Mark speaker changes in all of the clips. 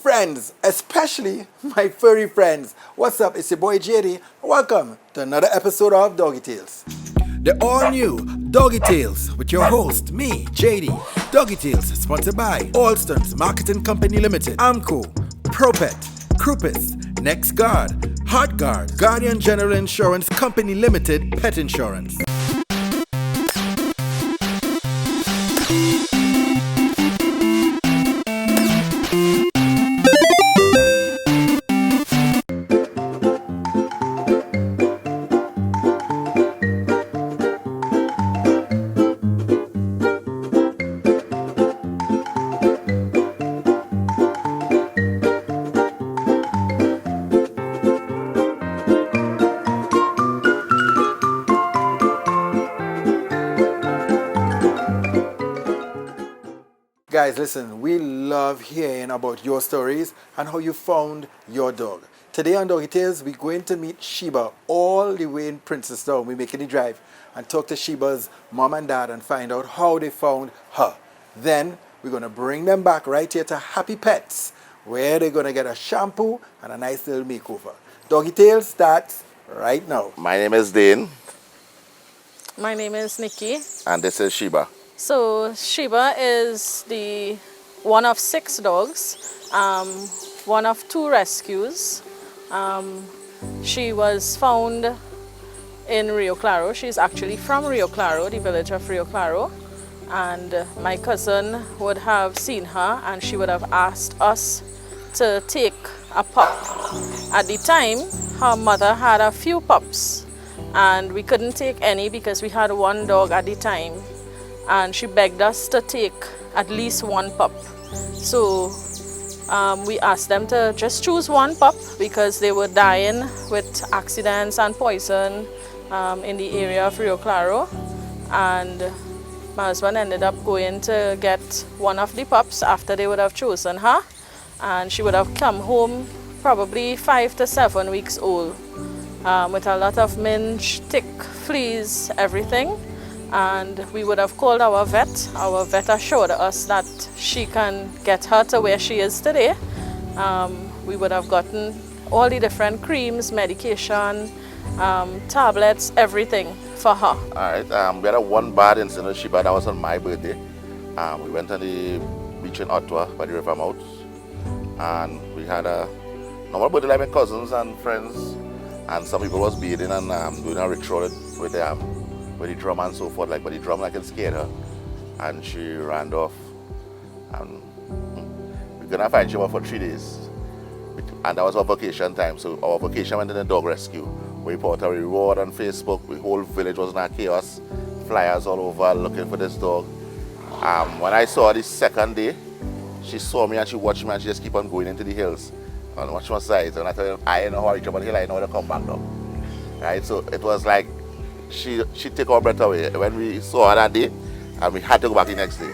Speaker 1: friends, especially my furry friends. What's up? It's your boy JD. Welcome to another episode of Doggie Tales. The all new Doggie Tales with your host, me, JD. Doggie Tales, sponsored by Alston's Marketing Company Limited, Amco, ProPet, Crupis, NextGuard, HeartGuard, Guardian General Insurance Company Limited, Pet Insurance. Guys, listen, we love hearing about your stories and how you found your dog. Today on Doggie Tales, we're going to meet Sheba all the way in Princestown. We're making the drive and talk to Sheba's mom and dad and find out how they found her. Then we're going to bring them back right here to Happy Pets, where they're going to get a shampoo and a nice little makeover. Doggie Tales starts right now.
Speaker 2: My name is Dane.
Speaker 3: My name is Nikki.
Speaker 2: And this is Sheba.
Speaker 3: So Sheba is the one of 6 dogs, one of 2 rescues. She was found in Rio Claro. She's actually from Rio Claro, the village of Rio Claro. And my cousin would have seen her and she would have asked us to take a pup. At the time, her mother had a few pups and we couldn't take any because we had 1 dog at the time. And she begged us to take at least 1 pup. So we asked them to just choose 1 pup because they were dying with accidents and poison in the area of Rio Claro. And my husband ended up going to get 1 of the pups after they would have chosen her. And she would have come home probably 5 to 7 weeks old with a lot of minge, tick, fleas, everything. And we would have called our vet. Our vet assured us that she can get her to where she is today. We would have gotten all the different creams, medication, tablets, everything for her.
Speaker 2: All right, we had a 1 bad incident with Sheba. That was on my birthday. We went on the beach in Ottawa by the river mouth. And we had a normal birthday like my cousins and friends. And some people was bathing and doing a ritual with the drum and so forth, but the drum like it scared her and she ran off and we couldn't find Sheba for 3 days and that was our vacation time. So our vacation went in the dog rescue. We put a reward on Facebook. The whole village was in a chaos, flyers all over looking for this dog. When I saw her the second day, she saw me and she watched me and she just keep on going into the hills on much more sides. And I told her, I didn't know how to reach up on the hill, I know how to come back down. Right, so it was like she took our breath away when we saw her that day and we had to go back the next day.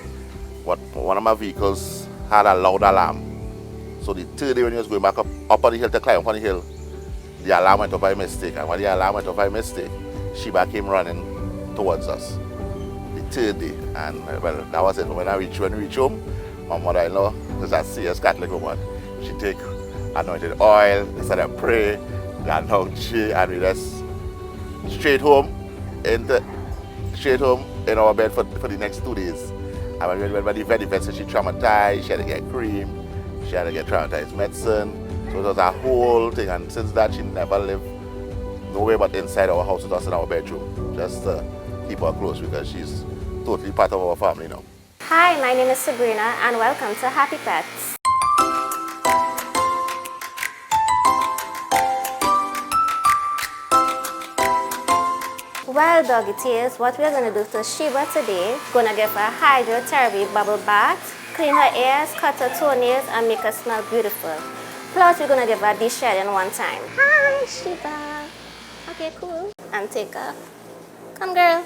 Speaker 2: But one of my vehicles had a loud alarm. So the 3rd day when he was going back up on the hill to climb up on the hill, the alarm went off by mistake. And when the alarm went off by mistake, Sheba came running towards us. The 3rd day. And well, that was it. When we reached home, my mother-in-law was a serious Catholic woman. She take anointed oil, they started to pray, and now and we just straight home in our bed for the next 2 days. And when we went by the vet said she traumatized, she had to get cream, she had to get traumatized medicine. So it was a whole thing, and since that she never lived nowhere but inside our house with us in our bedroom, just to keep her close because she's totally part of our family now.
Speaker 4: Hi, my name is Sabrina and welcome to Happy Pets. Well, Doggie Tales, what we're going to do to Sheba today, going to give her a hydrotherapy bubble bath, clean her ears, cut her toenails, and make her smell beautiful. Plus, we're going to give her de-shedding 1 time. Hi, Sheba. Okay, cool. And take her. Come, girl.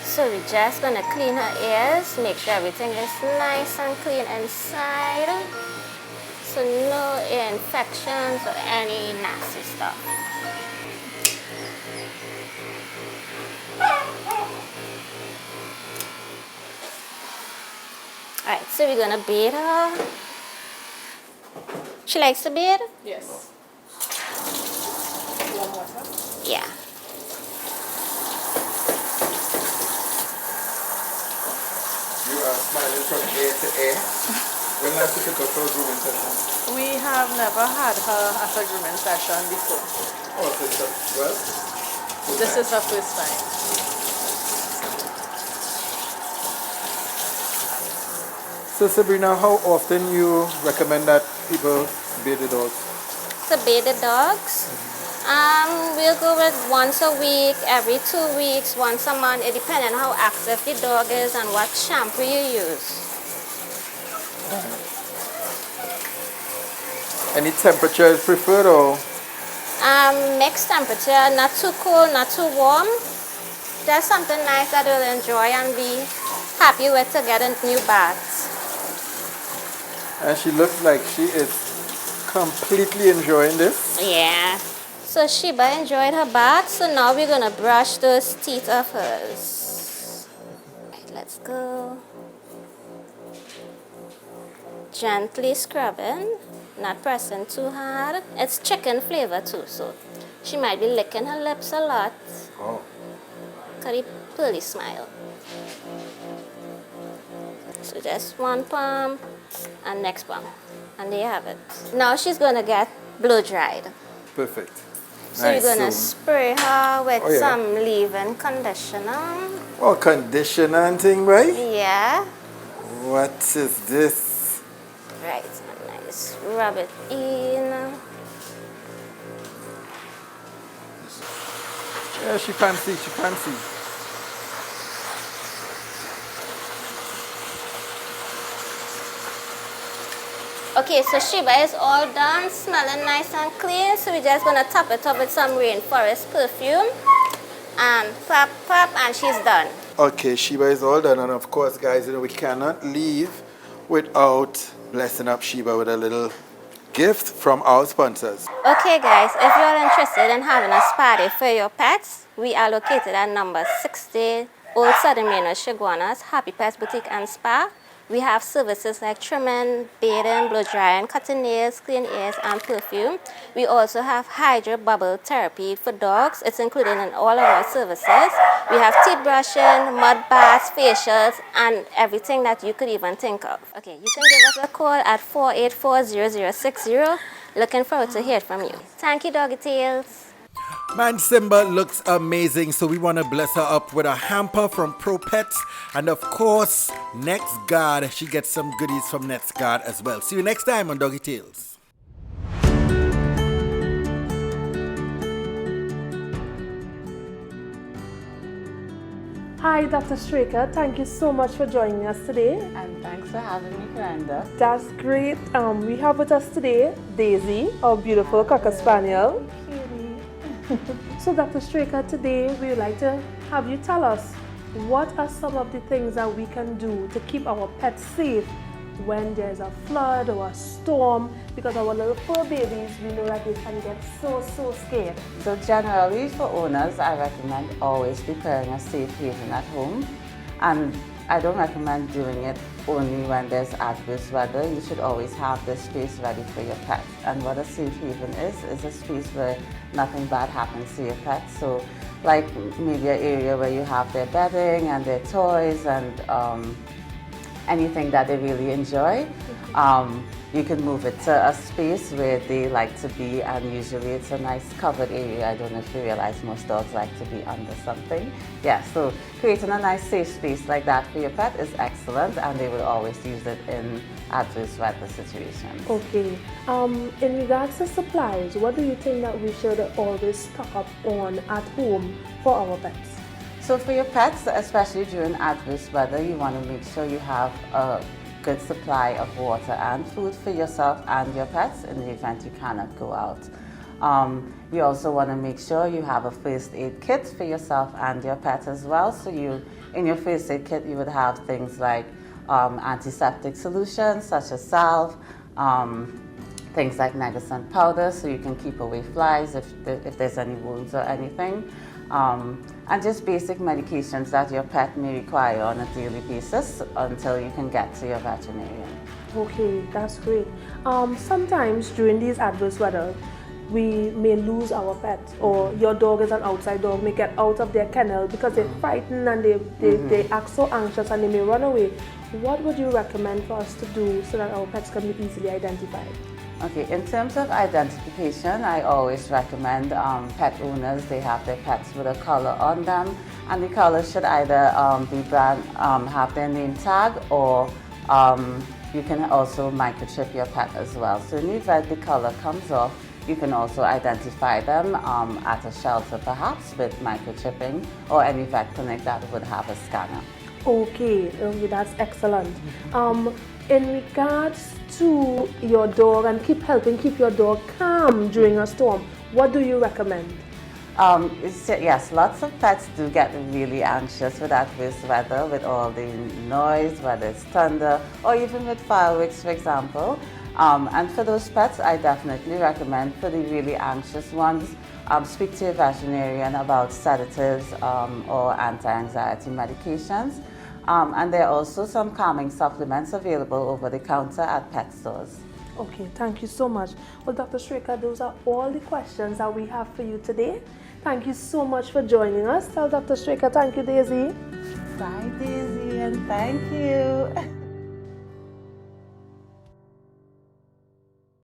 Speaker 4: So we're just going to clean her ears, make sure everything is nice and clean inside. So no ear infections or any nasty stuff. Alright, so we're gonna bathe her. She likes to bathe?
Speaker 3: Yes. Warm water.
Speaker 4: Yeah.
Speaker 1: You are smiling from ear to ear. When last you took her for a grooming session?
Speaker 3: We have never had her at a grooming session before.
Speaker 1: Oh, so it's well?
Speaker 3: This is her first time.
Speaker 1: So Sabrina, how often you recommend that people bathe the dogs?
Speaker 4: To bathe the dogs, we'll go with once a week, every 2 weeks, once a month. It depends on how active the dog is and what shampoo you use.
Speaker 1: Any temperature is preferred or?
Speaker 4: Mixed temperature, not too cold, not too warm. Just something nice that you'll enjoy and be happy with to get a new bath.
Speaker 1: And she looks like she is completely enjoying this.
Speaker 4: Yeah. So Sheba enjoyed her bath, so now we're gonna brush those teeth of hers. Right, let's go. Gently scrubbing, not pressing too hard. It's chicken flavor too, so she might be licking her lips a lot.
Speaker 1: Oh.
Speaker 4: Curry pearly smile. So just one palm and next palm. And there you have it. Now she's gonna get blow dried.
Speaker 1: Perfect.
Speaker 4: So
Speaker 1: Nice.
Speaker 4: you're gonna
Speaker 1: So-
Speaker 4: spray her with
Speaker 1: Oh, yeah.
Speaker 4: some leave-in conditioner.
Speaker 1: Oh, conditioner and thing, right?
Speaker 4: Yeah.
Speaker 1: What is this?
Speaker 4: Right, nice. Rub it in.
Speaker 1: Yeah, she fancy, she fancy.
Speaker 4: Okay, so Sheba is all done, smelling nice and clean. So we're just gonna top it up with some rainforest perfume. And pop, pop, and she's done.
Speaker 1: Okay, Sheba is all done, and of course, guys, we cannot leave without blessing up Sheba with a little gift from our sponsors.
Speaker 4: Okay guys, if you're interested in having a spa day for your pets, we are located at number 60 Old Southern Main Road, Shiguanas, Happy Pets Boutique and Spa. We have services like trimming, bathing, blow drying, cutting nails, clean ears, and perfume. We also have hydro bubble therapy for dogs. It's included in all of our services. We have teeth brushing, mud baths, facials, and everything that you could even think of. Okay, you can give us a call at 484-0060. Looking forward to hear from you. Thank you, Doggie Tales.
Speaker 1: Man, Simba looks amazing, so we want to bless her up with a hamper from Pro Pets. And of course, Next Guard, she gets some goodies from Next Guard as well. See you next time on Doggie Tales.
Speaker 5: Hi, Dr. Straker. Thank you so much for joining us today.
Speaker 6: And thanks for having me, Glenda.
Speaker 5: That's great. We have with us today Daisy, our beautiful Cocker Spaniel. So, Dr. Straker, today we would like to have you tell us what are some of the things that we can do to keep our pets safe when there's a flood or a storm, because our little fur babies, we know that they can get so scared.
Speaker 6: So generally for owners, I recommend always preparing a safe haven at home. And I don't recommend doing it only when there's adverse weather. You should always have this space ready for your pet. And what a safe haven is a space where nothing bad happens to your pet. So like maybe an area where you have their bedding and their toys and anything that they really enjoy. You can move it to a space where they like to be, and usually it's a nice covered area. I don't know if you realize most dogs like to be under something. Yeah, so creating a nice safe space like that for your pet is excellent, and they will always use it in adverse weather situations.
Speaker 5: Okay. In regards to supplies, what do you think that we should always stock up on at home for our pets?
Speaker 6: So for your pets, especially during adverse weather, you want to make sure you have a good supply of water and food for yourself and your pets in the event you cannot go out. You also want to make sure you have a first aid kit for yourself and your pet as well. So in your first aid kit, you would have things like antiseptic solutions such as salve, things like Negacent powder so you can keep away flies if there's any wounds or anything. and just basic medications that your pet may require on a daily basis until you can get to your veterinarian.
Speaker 5: Okay, that's great. Sometimes during these adverse weather, we may lose our pet, or your dog is an outside dog, may get out of their kennel because they're frightened and they act so anxious and they may run away. What would you recommend for us to do so that our pets can be easily identified?
Speaker 6: Okay, in terms of identification, I always recommend pet owners, they have their pets with a collar on them, and the collar should either have their name tag, or you can also microchip your pet as well. So in the event the collar comes off, you can also identify them at a shelter perhaps with microchipping, or any vet clinic that would have a scanner.
Speaker 5: Okay, that's excellent. In regards to your dog and helping keep your dog calm during a storm, what do you recommend?
Speaker 6: Yes, lots of pets do get really anxious with adverse weather, with all the noise, whether it's thunder or even with fireworks, for example. And for those pets, I definitely recommend, for the really anxious ones, speak to your veterinarian about sedatives or anti-anxiety medications. And there are also some calming supplements available over the counter at pet stores.
Speaker 5: Okay, thank you so much. Well, Dr. Shreka, those are all the questions that we have for you today. Thank you so much for joining us. Tell Dr. Shreka thank you, Daisy.
Speaker 6: Bye, Daisy, and thank you.